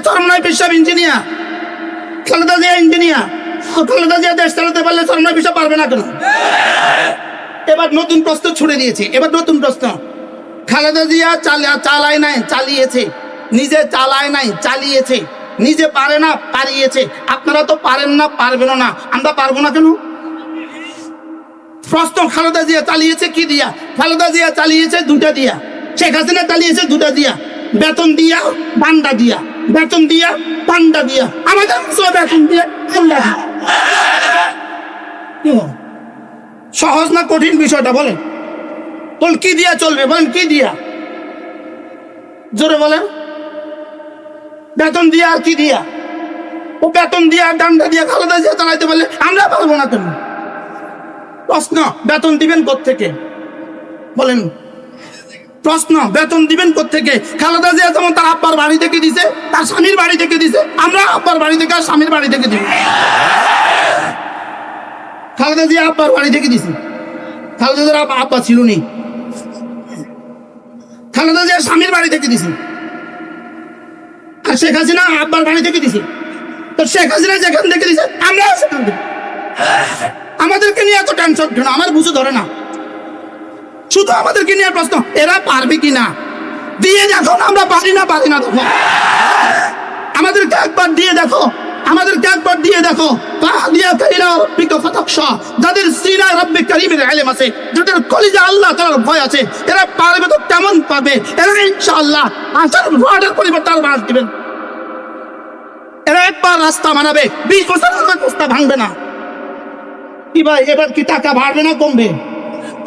চরমনাই পেশাব engineer, Khaleda Zia engineer. Khaleda Zia দেশ চালাতে পারলে চরমনাই পেশাব পারবে না কেন? এবার নতুন প্রশ্ন ছুড়ে দিয়েছে। এবার নতুন প্রশ্ন, খালেদা জিয়া চালায় নাই চালিয়েছে, নিজে চালায় নাই চালিয়েছে, নিজে পারে না পারিয়েছে। আপনারা তো পারেন না পারবেন না, আমরা পারবো না কেন? প্রশ্ন, খালেদা জিয়া চালিয়েছে কি দিয়া? খালেদা জিয়া চালিয়েছে দুটা দিয়া, শেখ হাসিনা চালিয়েছে দুটা দিয়া, বেতন দিয়া পান্ডা দিয়া, বেতন দিয়া পান্ডা দিয়া। আমাদের বেতন দিয়া পান্ডা দিয়া। সহজ না কঠিন বিষয়টা বলেন? বল কি দিয়া চলবে? বলেন কি দিয়া? জোরে বলেন। বেতন দিয়া আর কি দিয়া? ও বেতন দিয়া ডান্ডা দিয়া খালেদা জিয়া চালাইতে পারলে আমরা পারবো না কেন? প্রশ্ন, বেতন দিবেন কোত্থেকে? বলেন। প্রশ্ন, বেতন দিবেন কোত্থেকে? খালেদা জিয়া যেমন তার আব্বার বাড়ি থেকে দিছে, তার স্বামীর বাড়ি থেকে দিছে, আমরা আব্বার বাড়ি থেকে আর স্বামীর বাড়ি থেকে দিব। খালেদা জিয়া আব্বার বাড়ি থেকে দিছে, খালেদা জিয়ার আব্বা ছিল নি, খালেদা জিয়া স্বামীর বাড়ি থেকে দিছে। আর শেখ হাসিনা আব্বার বাড়ি থেকে দিছে। তো শেখ হাসিনা যেখান থেকে দিছে আমরা সেখান থেকে। আমাদেরকে নিয়ে এত টেনশন কেন? আমার বুঝে ধরে না। শুধু আমাদেরকে নিয়ে প্রশ্ন, এরা পারবে কিনা? দিয়ে দেখো না, আমরা পারি না পারি না। দেখো আমাদেরকে একবার দিয়ে দেখো, আমাদেরকে একবার দিয়ে দেখো। যাদের সিনায় রব্বে কারীমের ইলম আছে, যাদের কলিজা আল্লাহ তাআলার ভয় আছে, এরা পারবে তো কেমন পাবে? এরা ইনশাআল্লাহ আসার ওয়ার্ডের পরিবর্তে আর বাস দিবেন। এরা একবার রাস্তা বানাবে, 20 বছর রাস্তা ভাঙবে না। কি ভাই, এবার কি টাকা বাড়বে না কমবে?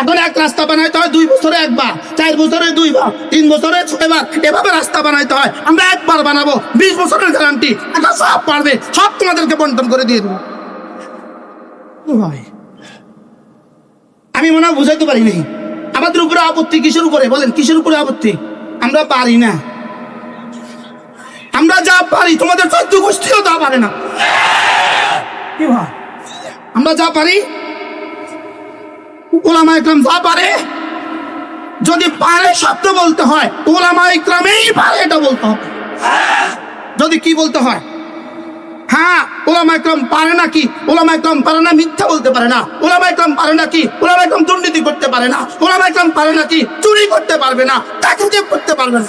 এখন এক রাস্তা বানাইতে হয় 2 বছরে একবার, 4 বছরে 2 বার, 3 বছরে 6 বার, এভাবে রাস্তা বানাইতে হয়। আমরা একবার বানাবো, 20 বছরের গ্যারান্টি, এটা সব পারবে, সব তোমাদেরকে বন্টন করে দিয়ে দেবো। আমি মনে হয় বুঝাইতে পারি নাই। আমাদের উপরে আপত্তি কিসের উপরে? বলেন কিসের উপরে আপত্তি? আমরা পারি না। আমরা যা পারি তোমাদের 14 গোষ্ঠীও তা পারে না। কি ভাই, আমরা যা পারি উলামা ইকরাম যা পারে, যদি পারে শব্দ বলতে হয় উলামা ইকরামই পারে এটা বলতে হবে। যদি কি বলতে হয়, হ্যাঁ উলামা ইকরাম পারে না কি? উলামা ইকরাম পারে না মিথ্যা বলতে পারে না। উলামা ইকরাম পারে না কি? উলামা ইকরাম দুর্নীতি করতে পারে না। উলামা ইকরাম পারে না কি? চুরি করতে পারবে না, ডাকাতি করতে পারবে না,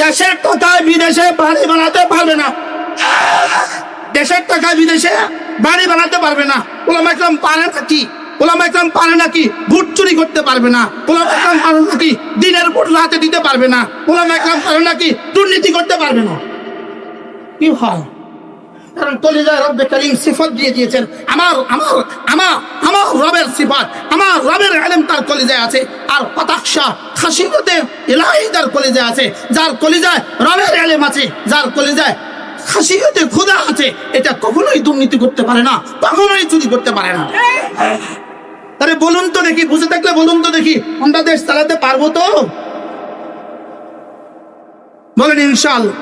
দেশের টাকায় বিদেশে বাড়ি বানাতে পারবে না, দেশের টাকায় বিদেশে বাড়ি বানাতে পারবে না। উলামা ইকরাম পারে না কি? উলামা ইকরাম পারে নাকি ভোট চুরি করতে পারবে না। উলামা ইকরাম পারে নাকি দিনের ভোট রাতে দিতে পারবে না। উলামা ইকরাম পারে নাকি দুর্নীতি করতে পারবে না। কি হয়? কারণ কলিজায় রব্বে কারীম সিফাত দিয়ে দিয়েছেন। আমার আমার আমার আমার রবের সিফাত, আমার রবের ইলম তার কলিজায় আছে। আর হতাশা খাসিয়তে ইলাহি তার কলিজায় আছে। যার কলিজায় রবের ইলম আছে, যার কলিজায় খাসিয়তে খোদা আছে, এটা কখনোই দুর্নীতি করতে পারে না, কখনোই চুরি করতে পারে না। আরে বলুন তো দেখি, বুঝে থাকলে বলুন তো দেখি, আমরা দেশ চালাতে পারবো তো? বলেন ইনশাআল্লাহ।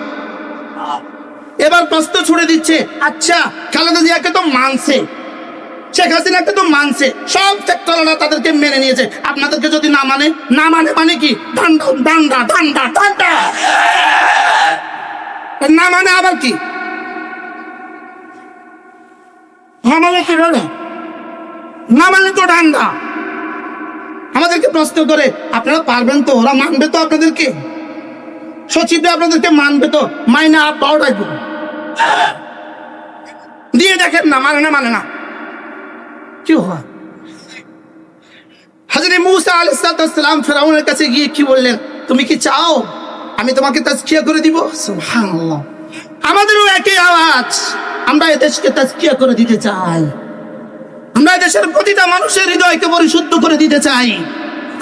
এবার প্রশ্ন ছুড়ে দিচ্ছে, আচ্ছা খালেদা জিয়াকে তো মানছে, শেখ হাসিনাকে তো মানছে, সব সেক্টররা তাদেরকে মেনে নিয়েছে, আপনাদেরকে যদি না মানে? না মানে মানে কি? ডান্ডা ডান্ডা ডান্ডা ডান্ডা। না মানে আবার কি? হ্যাঁ মানে কি বলে? না মানে তো ডান্ডা। আমাদেরকে প্রশ্ন করে, আপনারা পারবেন তো? ওরা মানবে তো আপনাদেরকে? সচিব আপনাদেরকে মানবে তো? মাইনা পাও রাখবো দিয়ে দেখেন না, মানে না মানে না। কি হয়? হযরত মূসা আলাইহিস সালাম ফিরআউনের কাছে গিয়ে কি বললেন? তুমি কি চাও আমি তোমাকে তাজকিয়া করে দিব? সুবহানাল্লাহ। আমাদেরও একই আওয়াজ, আমরা এদেশকে তাজকিয়া করে দিতে চাই। আমরা দেশের প্রতিটা মানুষের হৃদয়কে পরিশুদ্ধ করে দিতে চাই।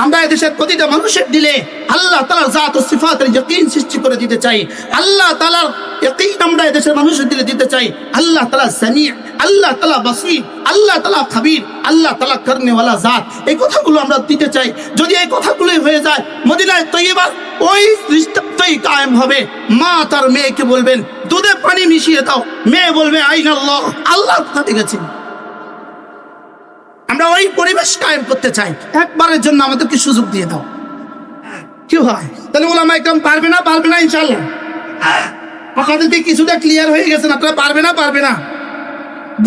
আমরা দেশের প্রতিটা মানুষের দিলে আল্লাহ তাআলার জাত ও সিফাতের ইয়াকিন সৃষ্টি করে দিতে চাই। আল্লাহ তাআলার ইয়াকিন আমরা দেশের মানুষের দিলে দিতে চাই। আল্লাহ তাআলা সামি', আল্লাহ তাআলা বাসীর, আল্লাহ তাআলা খাবীর, আল্লাহ তাআলা করনে ওয়ালা জাত, এই কথাগুলো আমরা দিতে চাই। যদি এই কথাগুলো হয়ে যায়, মদিনায় তৈয়বা ওই রিশতাই কায়েম হবে। মা তার মেয়েকে বলবেন দুধে পানি মিশিয়ে দাও, মেয়ে বলবে আইনাল্লাহ, আল্লাহ কোথায় গেছেন। আমরা ওই পরিবেশ কায়েম করতে চাই। একবারের জন্য আমাদেরকে সুযোগ দিয়ে দাও। কি হয়? তাহলে উলামা ইকরাম পারবে না? পারবে না ইনশাআল্লাহ। আপনাদেরকে কিছুটা ক্লিয়ার হয়ে গেছেন? আপনারা পারবে না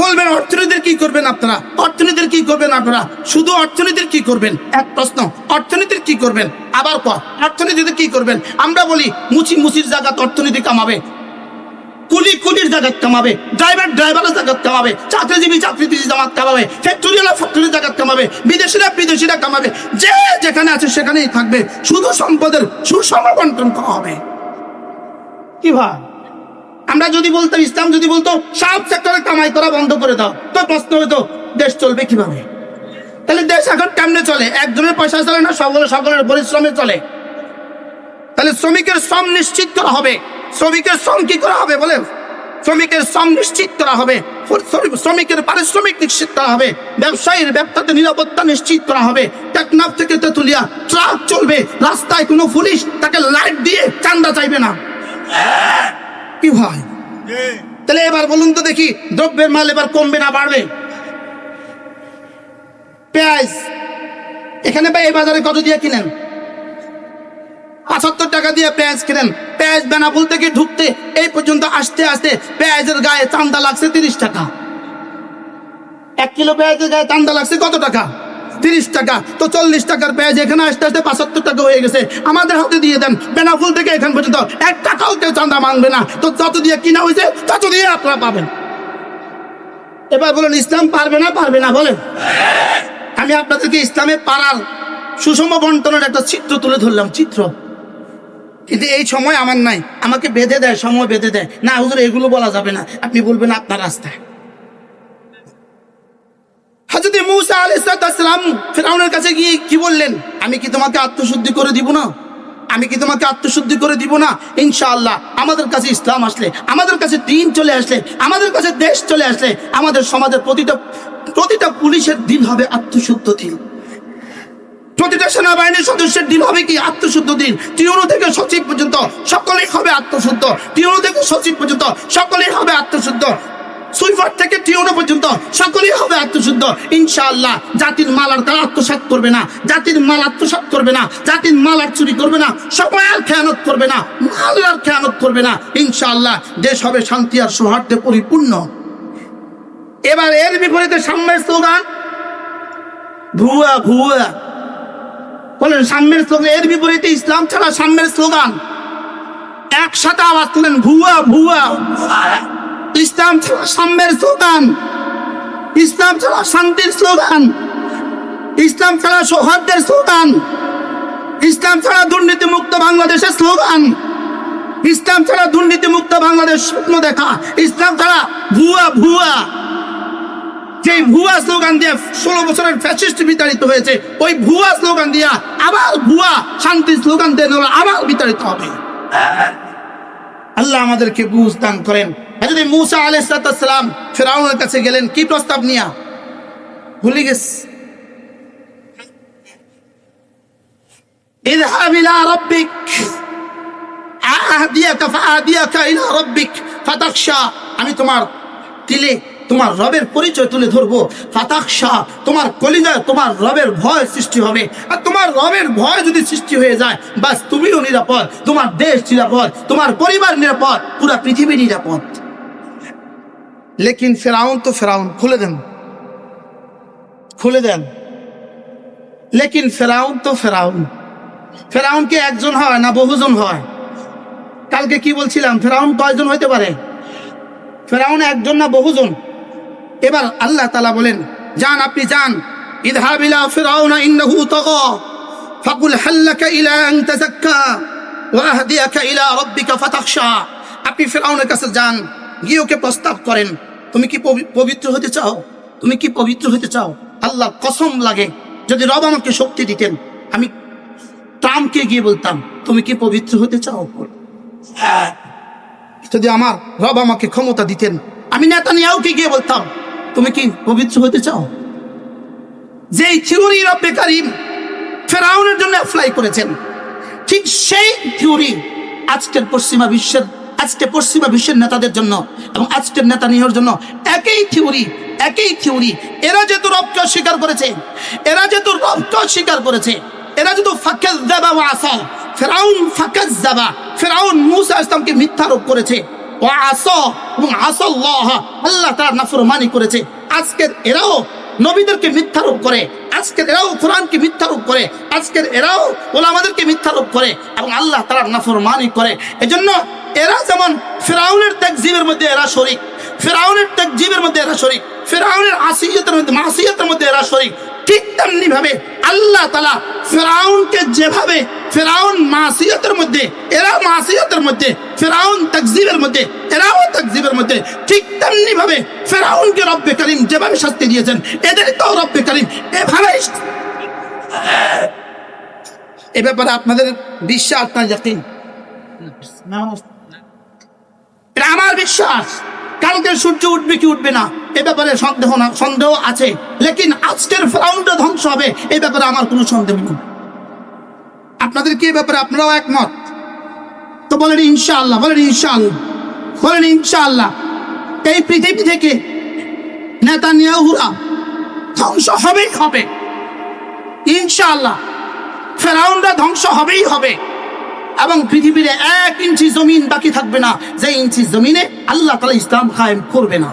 বলবেন অর্থনীতির কি করবেন আপনারা? অর্থনীতির কি করবেন আপনারা? শুধু অর্থনীতির কি করবেন? এক প্রশ্ন, অর্থনীতির কি করবেন? আবার অর্থনীতিতে কি করবেন? আমরা বলি মুচির জায়গাত অর্থনীতি কামাবে, কুলির জায়গাত কামাবে, ড্রাইভারের জায়গাত কামাবে, চাকরিজীবী জামাত কামাবে, ফ্যাক্টরির জায়গাত কামাবে, বিদেশিরা কামাবে, যে যেখানে আছে সেখানেই থাকবে, শুধু সম্পদের সুষম বন্টন করা হবে। কি ভাই, আমরা যদি বলতাম, ইসলাম যদি বলতো সব সেক্টরে কামাই করা বন্ধ করে দাও, তো প্রশ্ন হতো দেশ চলবে কিভাবে? তাহলে দেশ এখন কেমনে চলে? একজনের পয়সা চলে না, সকলের পরিশ্রমে চলে। তাহলে শ্রমিকের শ্রম নিশ্চিত করা হবে। শ্রমিকের শ্রম কি করা হবে বলে? শ্রমিকের শ্রম নিশ্চিত করা হবে, শ্রমিকের পারিশ্রমিক নিশ্চিত করা হবে, ব্যবসায়ীর ব্যবসাতে নিরাপত্তা নিশ্চিত করা হবে। টেকনাফ থেকে তেতুলিয়া ট্রাক চলবে, রাস্তায় কোনো পুলিশ তাকে লাইট দিয়ে চাঁদা চাইবে না। কি ভাই, তাহলে এবার বলুন তো দেখি, দ্রব্যের মাল এবার কমবে না বাড়বে? পেঁয়াজ এখানে ভাই এই বাজারে কত দিয়ে কিনেন? 75 টাকা দিয়ে পেঁয়াজ কিনেন। পেঁয়াজ বেনাপুল থেকে ঢুকতে এই পর্যন্ত আসতে আসতে পেঁয়াজের গায়ে চাঁদা লাগছে 30 টাকা। 1 কিলো পেঁয়াজের গায়ে চাঁদা লাগছে কত টাকা? 30 টাকা। তো 40 টাকার পেঁয়াজ এখানে আসতে আসতে 75 টাকা হয়ে গেছে। আমাদের হাতে দিয়ে দেন, বেনাপুল থেকে এখান পর্যন্ত 1 টাকাও কেউ চাঁদা মানবে না। তো যত দিয়ে কিনা হয়েছে তত দিয়ে আপনারা পাবেন। এবার বলুন, ইসলাম পারবে না বলেন? আমি আপনাদেরকে ইসলামে পারার সুষম বন্টনের একটা চিত্র তুলে ধরলাম, চিত্র। কিন্তু এই সময় আমার নাই, আমাকে বেঁধে দেয়, সময় বেঁধে দেয়। না হুজুর এগুলো বলা যাবে না, আপনি বলবেন আপনার রাস্তায়। হযরত মূসা আলাইহিস সালাম ফিরআউনের কাছে গিয়ে কি বললেন? আমি কি তোমাকে আত্মশুদ্ধি করে দিব না? আমি কি তোমাকে আত্মশুদ্ধি করে দিব না? ইনশাআল্লাহ আমাদের কাছে ইসলাম আসলে, আমাদের কাছে দিন চলে আসলে, আমাদের কাছে দেশ চলে আসলে, আমাদের সমাজের প্রতিটা পুলিশের দিন হবে আত্মশুদ্ধ দিন, প্রতিটা সেনাবাহিনীর সদস্যের দিন হবে কি? আত্মশুদ্ধ দিন। টিউনো থেকে সচিব পর্যন্ত সকলেই হবে আত্মশুদ্ধ, টিউনো থেকে সচিব পর্যন্ত সকলেই হবে আত্মশুদ্ধ, সুইফার থেকে টিউনো পর্যন্ত সকলেই হবে আত্মশুদ্ধ। ইনশাআল্লাহ জাতির মাল আর তারা আত্মসাৎ করবে না, জাতির মাল আত্মসাৎ করবে না, জাতির মাল আর চুরি করবে না, সময় আর খেয়ানত করবে না, মাল আর খেয়ানত করবে না। ইনশাআল্লাহ দেশ হবে শান্তি আর সৌহার্দ্যে পরিপূর্ণ। এবার এর বিপরীতে সাম্যের স্লোগান, ভুয়া বলেন, সাম্যের স্লোগান। এর বিপরীতে ইসলাম ছাড়া সাম্যের স্লোগান। একসাথে আওয়াজ তুলেন, ভুয়া। ইসলাম ছাড়া সাম্যের স্লোগান, ইসলাম ছাড়া শান্তির স্লোগান, ইসলাম ছাড়া সৌহার্দ্যের স্লোগান, ইসলাম ছাড়া দুর্নীতিমুক্ত বাংলাদেশের স্লোগান, ইসলাম ছাড়া দুর্নীতিমুক্ত বাংলাদেশ স্বপ্ন দেখা, ইসলাম ছাড়া ভুয়া। যে ভুয়া স্লোগান দিয়ে 16 বছরের ফ্যাসিস্ট বিতাড়িত হয়েছে, ওই ভুয়া স্লোগান দিয়া আবার ভুয়া শান্তির স্লোগান দিয়ে আবার বিতাড়িত হবে। আল্লাহ আমাদেরকে বুঝ দান করেন। হযরত মূসা আলাইহিস সালাম ফিরআউনের কাছে গেলেন কি প্রস্তাব নিয়ে? ভুলে গেছে। ইযহাব ইলা রাব্বিক আহদিয়াকা ইলা রাব্বিক ফাতাখশা। আমি তোমার দিলে তোমার রবের পরিচয় তুলে ধরবো। ফাতাখশা, তোমার কলিজায় তোমার রবের ভয় সৃষ্টি হবে। আর তোমার রবের ভয় যদি সৃষ্টি হয়ে যায়, বাস তুমিও নিরাপদ, তোমার দেশ নিরাপদ, তোমার পরিবার নিরাপদ, পুরা পৃথিবী নিরাপদ। লেকিন ফেরাউন খুলে দেন। লেকিন ফেরাউন কি একজন হয় না বহুজন হয়? কালকে কি বলছিলাম, ফেরাউন কয়জন হইতে পারে? ফেরাউন একজন না বহুজন? এবার আল্লাহ তাআলা বলেন, যান, আপনি যান, ইযহাব ইলা ফিরআউনা ইন্নাহু তাগা ফাকুল হাল লাকা ইলা আন তাযাক্কা ওয়া আহদিয়াকা ইলা রাব্বিকা ফাতাখশা। আপনি ফিরআউনের কাছে যান, গিয়ে ওকে প্রস্তাব করেন, তুমি কি পবিত্র হতে চাও? তুমি কি পবিত্র হতে চাও? আল্লাহ কসম লাগে, যদি রব আমাকে শক্তি দিতেন, আমি ট্রাম্পকে গিয়ে বলতাম তুমি কি পবিত্র হতে চাও? যদি আমার রব আমাকে ক্ষমতা দিতেন, আমি নেতানিয়াহুকে গিয়ে বলতাম তুমি কি পবিত্র হতে চাও? যেই থিওরি রব্বে কারীম ফেরাউনের জন্য অ্যাপ্লাই করেছেন, ঠিক সেই থিওরি আজকের পশ্চিমা বিশ্বের নেতাদের জন্য এবং আজকের নেতানিয়াহুর জন্য একই থিওরি। এরা যেহেতু রবকে অস্বীকার করেছে, এরা যেহেতু ফাকাজ্জাবা ওয়া আসা, ফিরআউন ফাকাজ্জাবা ফিরআউন মূসা ইসলামকে মিথ্যারোপ করেছে, ওয়া আসা এবং আসাল্লাহ, আল্লাহ তাআলার নাফরমানি করেছে। আজকের এরাও নবীদেরকে মিথ্যারোপ করে, আজকের এরাও কোরআনকে মিথ্যারোপ করে, আজকের এরাও ওলামাদেরকে মিথ্যারোপ করে এবং আল্লাহ তাআলার নাফরমানি করে। এজন্য এরা যেমন ফিরআউনের তাকযীবের মধ্যে এরা শরীক, ফিরআউনের তাকযীবের মধ্যে এরা শরীক, ফিরআউনের আসিয়তের মধ্যে মাসিয়তের মধ্যে এরা শরীক, ঠিক তেমনি ভাবে আল্লাহ তাআলা ফিরআউনকে যেভাবে ফিরআউন মাসিয়তের মধ্যে, এরা মাসিয়তের মধ্যে, ফিরআউন তাকযীবের মধ্যে, এরাও তাকযীবের মধ্যে, ঠিক তেমনি ভাবে ফিরআউনকে রব্বে করিম যেভাবে শাস্তি দিয়েছেন এদেরকেও রব্বে করিম এভাবে। এ ব্যাপারে আপনাদের বিশ্বাস না ইয়াকিন? এটা আমার বিশ্বাস। কালকে সূর্য উঠবে কি উঠবে না এ ব্যাপারে সন্দেহ আছে, লেকিন আজকের ফিরআউনটা ধ্বংস হবে এই ব্যাপারে আমার কোনো সন্দেহ নেই। আপনাদের কি এই ব্যাপারে আপনারাও একমত? তো বলেন ইনশাআল্লাহ, বলেন ইনশাআল্লাহ, বলেন ইনশাআল্লাহ। এই পৃথিবী থেকে নেতানিয়াহুরা ধ্বংস হবেই হবে ইনশাআল্লাহ, ফিরআউনরা ধ্বংস হবেই হবে এবং পৃথিবীর 1 ইঞ্চি জমিন বাকি থাকবে না যে ইঞ্চি জমিনে আল্লাহ তাআলা ইসলাম কায়েম করবে না।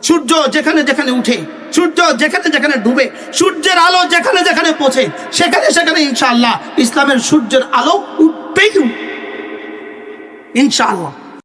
সূর্য যেখানে যেখানে উঠে, সূর্য যেখানে যেখানে ডুবে, সূর্যের আলো যেখানে যেখানে পৌঁছে সেখানে সেখানে ইনশাআল্লাহ ইসলামের সূর্যের আলো উঠবেই ইনশাআল্লাহ।